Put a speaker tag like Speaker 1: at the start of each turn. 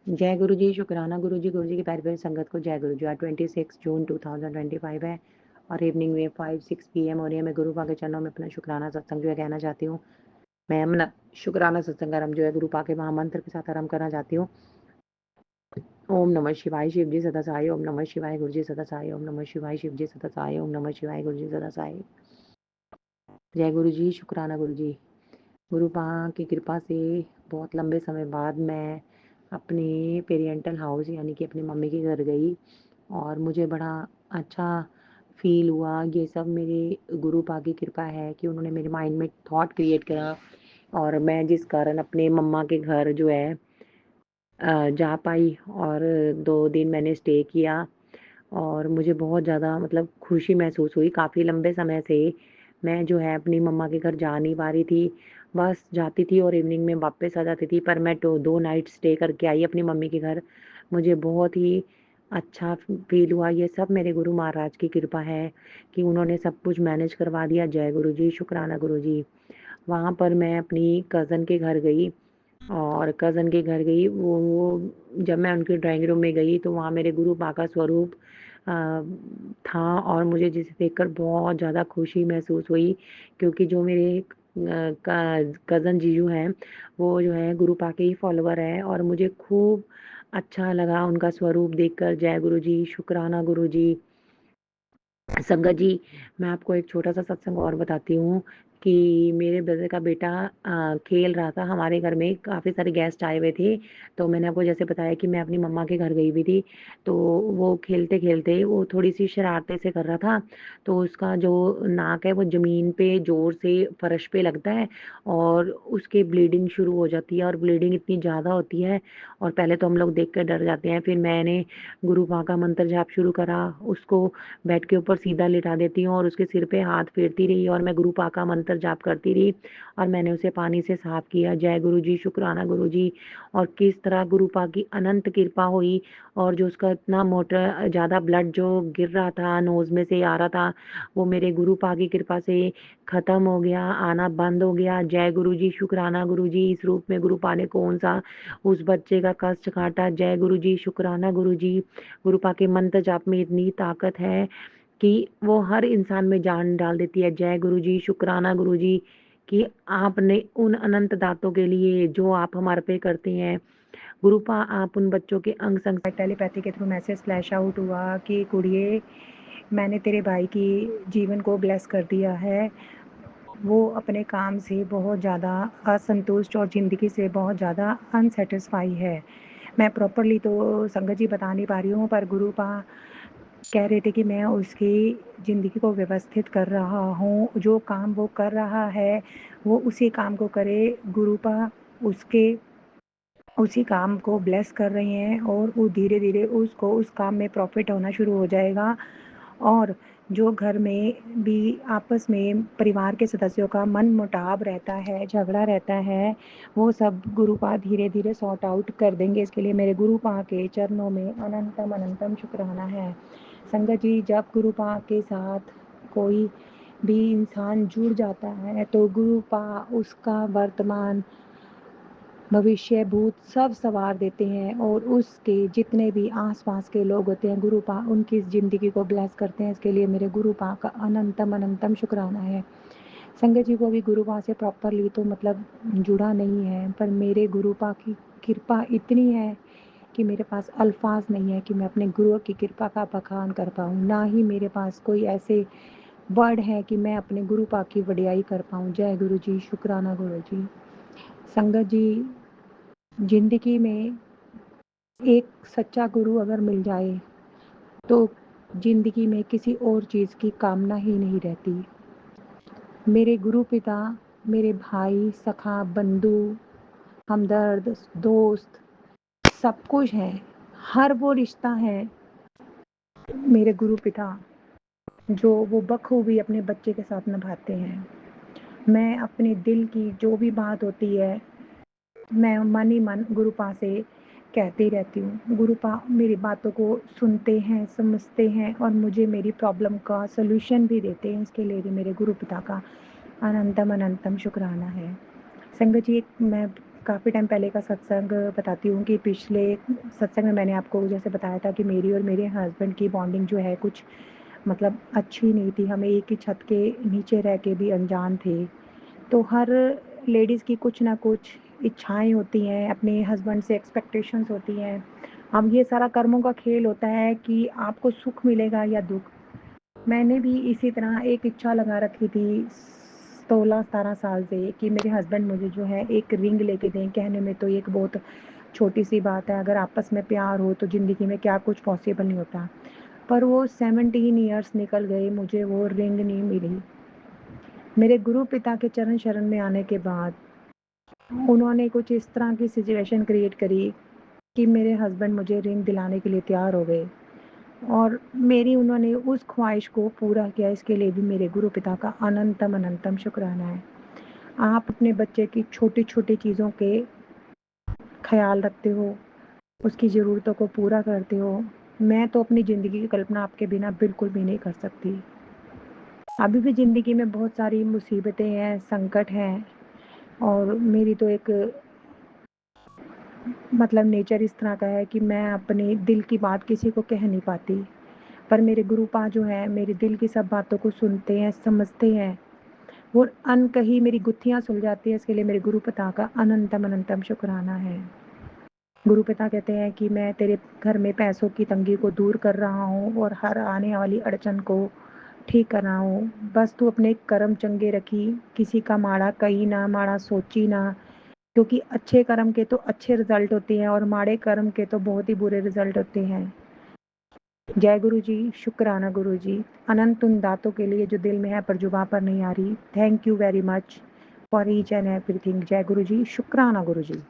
Speaker 1: जय गुरु जी, शुकराना गुरु जी की प्यारी प्यारी संगत को जय गुरु जी। आज 26 जून 2025 है और इवनिंग में 5-6 पीएम हो रही है। मैं गुरु पा के चरणों में अपना शुकराना सत्संग जो है कहना चाहती हूँ। मैं अपना शुकराना सत्संग आरंभ जो है गुरु पा के महामंत्र के साथ आरंभ करना चाहती हूँ। ओम नमः शिवाय शिव जी सदा साई, ओम नमः शिवाय गुरु जी सदा साई, ओम नमः शिवाय शिव जी सदा साई, ओम नमः शिवाय गुरु जी सदा साई। जय गुरु जी, शुकराना गुरु जी। गुरु पा की कृपा से बहुत लंबे समय बाद मैं अपने पेरेंटल हाउस यानी कि अपनी मम्मी के घर गई और मुझे बड़ा अच्छा फ़ील हुआ। ये सब मेरे गुरु पा की कृपा है कि उन्होंने मेरे माइंड में थॉट क्रिएट करा और मैं जिस कारण अपने मम्मा के घर जो है जा पाई और 2 दिन मैंने स्टे किया और मुझे बहुत ज़्यादा मतलब खुशी महसूस हुई। काफ़ी लंबे समय से मैं जो है अपनी मम्मा के घर जा नहीं पा रही थी। बस जाती थी और इवनिंग में वापस आ जाती थी, पर मैं तो 2 नाइट स्टे करके आई अपनी मम्मी के घर। मुझे बहुत ही अच्छा फ़ील हुआ। ये सब मेरे गुरु महाराज की कृपा है कि उन्होंने सब कुछ मैनेज करवा दिया। जय गुरु जी, शुकराना गुरु जी। वहाँ पर मैं अपनी कज़न के घर गई और कज़न के घर गई, वो जब मैं उनके ड्राइंग रूम में गई तो वहाँ मेरे गुरु पा का स्वरूप अ, था और मुझे जिसे देखकर बहुत ज़्यादा खुशी महसूस हुई क्योंकि जो मेरे कज़न जीजू हैं, वो जो है गुरु पा के ही फॉलोवर हैं और मुझे खूब अच्छा लगा उनका स्वरूप देखकर। जय गुरु जी, शुकराना गुरु जी। संगत जी, मैं आपको एक छोटा-सा सत्संग और बताती हूँ कि मेरे ब्रदर का बेटा खेल रहा था हमारे घर में, काफ़ी सारे गेस्ट आए हुए थे। तो मैंने आपको जैसे बताया कि मैं अपनी मम्मा के घर गई हुई थी, तो वो खेलते-खेलते वो थोड़ी-सी शरारतें से कर रहा था, तो उसका जो नाक है वो ज़मीन पे ज़ोर से फर्श पे लगता है और उसके ब्लीडिंग शुरू हो जाती है और ब्लीडिंग इतनी ज़्यादा होती है और पहले तो हम लोग देख कर डर जाते हैं। फिर मैंने गुरु माँ का मंत्र जाप शुरू करा, उसको बेड के ऊपर सीधा लिटा देती हूँ और उसके सिर पे हाथ फेरती रही और मैं गुरु पा का मंत्र जाप करती रही और मैंने उसे पानी से साफ किया। जय गुरु जी, शुकराना गुरु जी। और किस तरह गुरु पा की अनंत कृपा हुई और जो उसका इतना मोटा ज़्यादा ब्लड जो गिर रहा था, नोज़ में से आ रहा था, वो मेरे गुरु पा की कृपा से ख़त्म हो गया, आना बंद हो गया। जय गुरु जी, शुकराना गुरु जी। इस रूप में गुरु पा ने कौन-सा उस बच्चे का कष्ट काटा। जय गुरु जी, शुकराना गुरु जी। गुरु पा के मंत्र जाप में इतनी ताकत है कि वो हर इंसान में जान डाल देती है। जय गुरु जी, शुकराना गुरु जी कि आपने उन अनंत दातों के लिए जो आप हमारे पे करते हैं। गुरुपा आप उन बच्चों के अंग संग टेलीपैथी के थ्रू मैसेज फ्लैश आउट हुआ कि कुड़िए, मैंने तेरे भाई की जीवन को ब्लेस कर दिया है। वो अपने काम से बहुत ज़्यादा असंतुष्ट और ज़िंदगी से बहुत ज़्यादा अनसैटिस्फाई है। मैं प्रॉपरली तो संगत जी बता नहीं पा रही हूँ, पर गुरुपा कह रहे थे कि मैं उसकी ज़िंदगी को व्यवस्थित कर रहा हूँ। जो काम वो कर रहा है, वो उसी काम को करे। गुरुपा उसके उसी काम को ब्लेस कर रही हैं और वो धीरे-धीरे उसको उस काम में प्रॉफ़िट होना शुरू हो जाएगा। और जो घर में भी आपस में परिवार के सदस्यों का मनमुटाव रहता है, झगड़ा रहता है, वो सब गुरुपा धीरे-धीरे सॉर्ट आउट कर देंगे। इसके लिए मेरे गुरुपा के चरणों में अनंतम अनंतम शुक्राना है। संगत जी, जब गुरुपा के साथ कोई भी इंसान जुड़ जाता है, तो गुरुपा उसका वर्तमान, भविष्य, भूत सब सँवार देते हैं और उसके जितने भी आस-पास के लोग होते हैं, गुरुपा उनकी ज़िंदगी को ब्लेस करते हैं। इसके लिए मेरे गुरुपा का अनंतम अनंतम शुक्राना है। संगत जी को भी गुरुपा से प्रॉपरली तो मतलब जुड़ा नहीं है, पर मेरे गुरुपा की कृपा इतनी है कि मेरे पास अल्फ़ाज़ नहीं है कि मैं अपने गुरु की कृपा का बखान कर पाऊँ। ना ही मेरे पास कोई ऐसे वर्ड हैं कि मैं अपने गुरुपा की वडियाई कर पाऊँ। जय गुरु जी, शुकराना गुरु जी। संगत जी, ज़िंदगी में एक सच्चा गुरु अगर मिल जाए, तो ज़िंदगी में किसी और चीज़ की कामना ही नहीं रहती। मेरे गुरु पिता, मेरे भाई, सखा, बंधु, हमदर्द, दोस्त सब कुछ हैं। हर वो रिश्ता है मेरे गुरु पिता जो वो बखूबी अपने बच्चे के साथ निभाते हैं। मैं अपने दिल की जो भी बात होती है, मैं मन ही मन गुरुपा से कहती रहती हूँ। गुरुपा मेरी बातों को सुनते हैं, समझते हैं और मुझे मेरी प्रॉब्लम का सॉल्यूशन भी देते हैं। इसके लिए भी मेरे गुरु पिता का अनंतम अनंतम शुक्राना है। संगत जी, मैं
Speaker 2: काफ़ी टाइम पहले का सत्संग बताती हूँ कि पिछले सत्संग में मैंने आपको जैसे बताया था कि मेरी और मेरे हस्बैंड की बॉन्डिंग जो है कुछ मतलब अच्छी नहीं थी। हम एक ही छत के नीचे रह के भी अनजान थे। तो हर लेडीज़ की कुछ ना कुछ इच्छाएँ होती हैं, अपने हस्बैंड से एक्सपेक्टेशंस होती हैं। अब ये सारा कर्मों का खेल होता है कि आपको सुख मिलेगा या दुःख। मैंने भी इसी तरह एक इच्छा लगा रखी थी 16-17 साल से कि मेरे हस्बैंड मुझे जो है एक रिंग लेके दें। कहने में तो एक बहुत छोटी-सी बात है, अगर आपस में प्यार हो तो ज़िंदगी में क्या कुछ पॉसिबल नहीं होता। पर वो 17 इयर्स निकल गए, मुझे वो रिंग नहीं मिली। मेरे गुरु पिता के चरण शरण में आने के बाद उन्होंने कुछ इस तरह की सिचुएशन क्रिएट करी कि मेरे हस्बैंड मुझे रिंग दिलाने के लिए तैयार हो गए और मेरी उन्होंने उस ख्वाहिश को पूरा किया। इसके लिए भी मेरे गुरु पिता का अनंतम अनंतम शुक्राना है। आप अपने बच्चे की छोटी-छोटी चीज़ों के ख़्याल रखते हो, उसकी ज़रूरतों को पूरा करते हो। मैं तो अपनी ज़िंदगी की कल्पना आपके बिना बिल्कुल भी नहीं कर सकती। अभी भी ज़िंदगी में बहुत सारी मुसीबतें हैं, संकट हैं और मेरी तो एक मतलब नेचर इस तरह का है कि मैं अपने दिल की बात किसी को कह नहीं पाती। पर मेरे गुरुपा जो हैं, मेरे दिल की सब बातों को सुनते हैं, समझते हैं और अनकही मेरी गुत्थियाँ सुलझाती हैं। इसके लिए मेरे गुरु पिता का अनंतम अनंतम शुक्राना है। गुरु पिता कहते हैं कि मैं तेरे घर में पैसों की तंगी को दूर कर रहा हूँ और हर आने वाली अड़चन को ठीक कर रहा हूँ। बस तू अपने कर्म चंगे रखी, किसी का माड़ा कही ना, माड़ा सोची ना, क्योंकि अच्छे कर्म के तो अच्छे रिज़ल्ट होते हैं और माड़े कर्म के तो बहुत ही बुरे रिज़ल्ट होते हैं। जय गुरु जी, शुक्राना गुरु जी, अनंत उन दातों के लिए जो दिल में है पर जुबां पर नहीं आ रही। Thank you very much for each and everything. जय गुरु जी, शुक्राना गुरु जी।